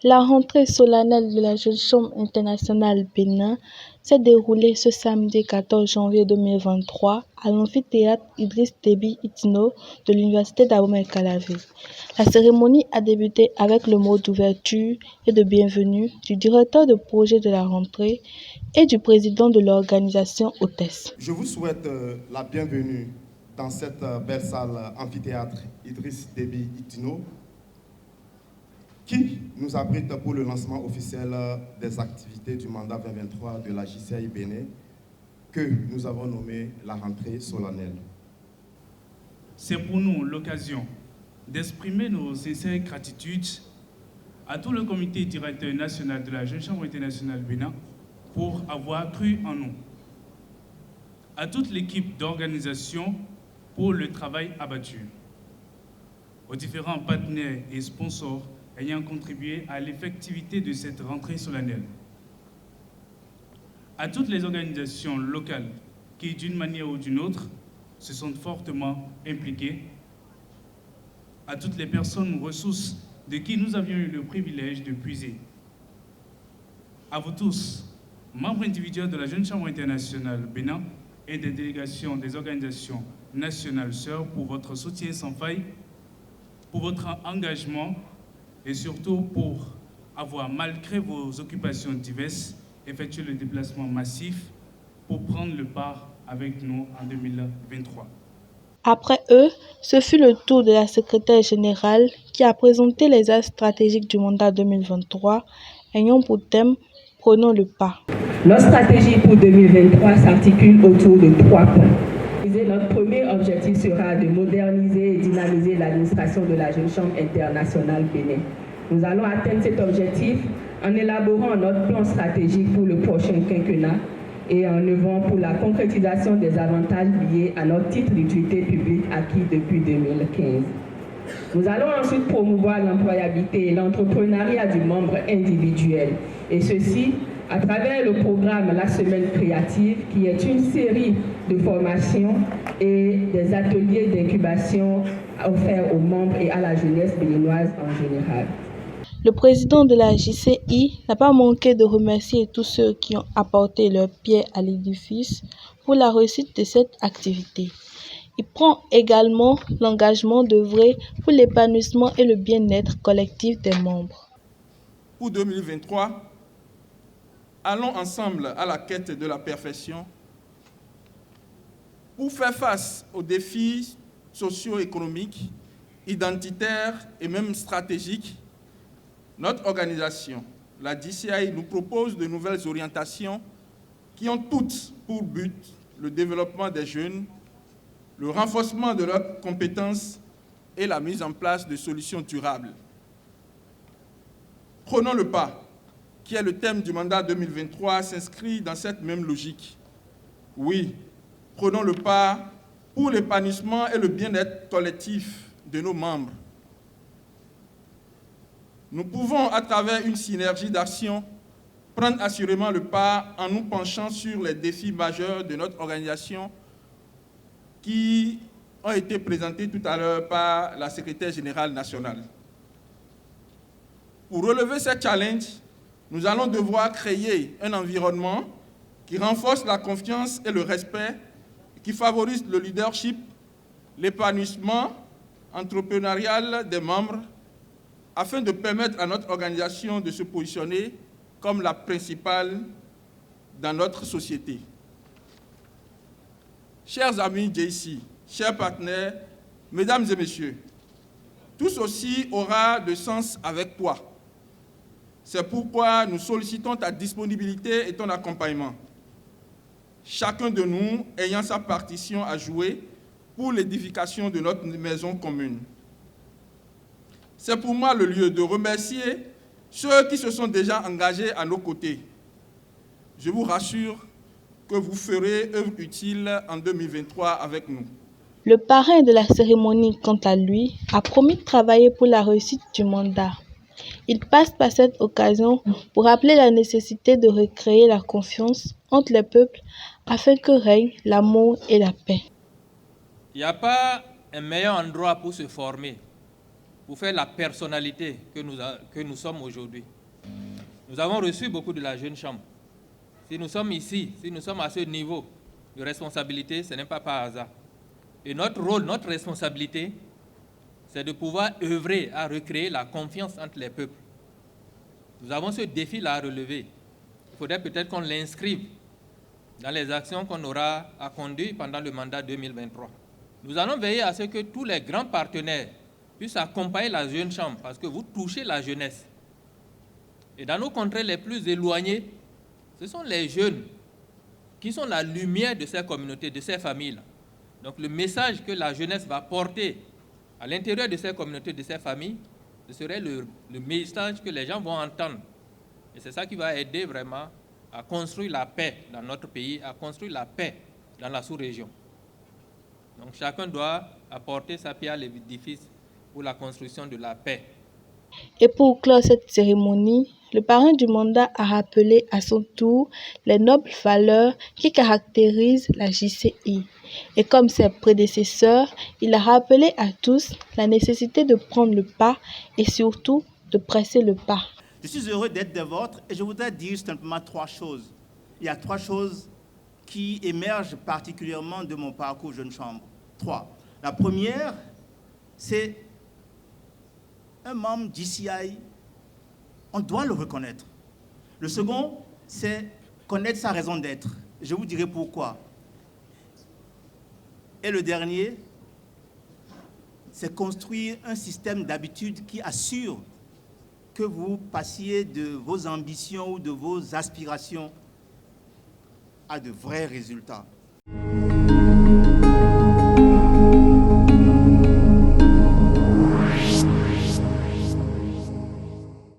La rentrée solennelle de la Jeune Chambre internationale Bénin s'est déroulée ce samedi 14 janvier 2023 à l'amphithéâtre Idriss Déby Itno de l'Université d'Abomey-Calavi. La cérémonie a débuté avec le mot d'ouverture et de bienvenue du directeur de projet de la rentrée et du président de l'organisation hôtesse. Je vous souhaite la bienvenue dans cette belle salle amphithéâtre Idriss Déby Itno, qui nous abrite pour le lancement officiel des activités du mandat 2023 de la JCI Bénin, que nous avons nommé la rentrée solennelle. C'est pour nous l'occasion d'exprimer nos sincères gratitudes à tout le comité directeur national de la Jeune Chambre internationale Bénin pour avoir cru en nous, à toute l'équipe d'organisation pour le travail abattu, aux différents partenaires et sponsors ayant contribué à l'effectivité de cette rentrée solennelle, à toutes les organisations locales qui, d'une manière ou d'une autre, se sont fortement impliquées, à toutes les personnes ressources de qui nous avions eu le privilège de puiser, à vous tous, membres individuels de la Jeune Chambre internationale Bénin et des délégations des organisations nationales sœurs, pour votre soutien sans faille, pour votre engagement et surtout pour avoir, malgré vos occupations diverses, effectué le déplacement massif pour prendre le part avec nous en 2023. Après eux, ce fut le tour de la secrétaire générale qui a présenté les axes stratégiques du mandat 2023, ayant pour thème « Prenons le pas ». Notre stratégie pour 2023 s'articule autour de 3 points. Notre premier objectif sera de moderniser et dynamiser l'administration de la Jeune Chambre internationale Bénin. Nous allons atteindre cet objectif en élaborant notre plan stratégique pour le prochain quinquennat et en œuvrant pour la concrétisation des avantages liés à notre titre d'utilité publique acquis depuis 2015. Nous allons ensuite promouvoir l'employabilité et l'entrepreneuriat du membre individuel, et ceci à travers le programme La Semaine créative, qui est une série de formations et des ateliers d'incubation offerts aux membres et à la jeunesse béninoise en général. Le président de la JCI n'a pas manqué de remercier tous ceux qui ont apporté leur pierre à l'édifice pour la réussite de cette activité. Il prend également l'engagement d'œuvrer pour l'épanouissement et le bien-être collectif des membres. Pour 2023, allons ensemble à la quête de la perfection pour faire face aux défis socio-économiques, identitaires et même stratégiques. Notre organisation, la JCI, nous propose de nouvelles orientations qui ont toutes pour but le développement des jeunes, le renforcement de leurs compétences et la mise en place de solutions durables. Prenons le pas, qui est le thème du mandat 2023, s'inscrit dans cette même logique. Oui, prenons le pas pour l'épanouissement et le bien-être collectif de nos membres. Nous pouvons, à travers une synergie d'action, prendre assurément le pas en nous penchant sur les défis majeurs de notre organisation qui ont été présentés tout à l'heure par la secrétaire générale nationale. Pour relever ces challenges, nous allons devoir créer un environnement qui renforce la confiance et le respect, qui favorise le leadership, l'épanouissement entrepreneurial des membres, afin de permettre à notre organisation de se positionner comme la principale dans notre société. Chers amis JC, chers partenaires, mesdames et messieurs, tout ceci aura de sens avec toi. C'est pourquoi nous sollicitons ta disponibilité et ton accompagnement. Chacun de nous ayant sa partition à jouer pour l'édification de notre maison commune. C'est pour moi le lieu de remercier ceux qui se sont déjà engagés à nos côtés. Je vous rassure que vous ferez œuvre utile en 2023 avec nous. Le parrain de la cérémonie, quant à lui, a promis de travailler pour la réussite du mandat. Il passe par cette occasion pour rappeler la nécessité de recréer la confiance entre les peuples afin que règne l'amour et la paix. Il n'y a pas un meilleur endroit pour se former, pour faire la personnalité que nous sommes aujourd'hui. Nous avons reçu beaucoup de la jeune chambre. Si nous sommes ici, si nous sommes à ce niveau de responsabilité, ce n'est pas par hasard. Et notre rôle, notre responsabilité, c'est de pouvoir œuvrer à recréer la confiance entre les peuples. Nous avons ce défi-là à relever. Il faudrait peut-être qu'on l'inscrive dans les actions qu'on aura à conduire pendant le mandat 2023. Nous allons veiller à ce que tous les grands partenaires puissent accompagner la jeune chambre, parce que vous touchez la jeunesse. Et dans nos contrées les plus éloignées, ce sont les jeunes qui sont la lumière de ces communautés, de ces familles-là. Donc le message que la jeunesse va porter à l'intérieur de ces communautés, de ces familles, ce serait le message que les gens vont entendre. Et c'est ça qui va aider vraiment à construire la paix dans notre pays, à construire la paix dans la sous-région. Donc chacun doit apporter sa pierre à l'édifice pour la construction de la paix. Et pour clore cette cérémonie, le parrain du mandat a rappelé à son tour les nobles valeurs qui caractérisent la JCI. Et comme ses prédécesseurs, il a rappelé à tous la nécessité de prendre le pas et surtout de presser le pas. Je suis heureux d'être des vôtres et je voudrais dire simplement 3 choses. Il y a 3 choses qui émergent particulièrement de mon parcours jeune chambre. 3. La première, c'est un membre d'ICI, on doit le reconnaître. Le second, c'est connaître sa raison d'être. Je vous dirai pourquoi. Et le dernier, c'est construire un système d'habitude qui assure que vous passiez de vos ambitions ou de vos aspirations à de vrais résultats.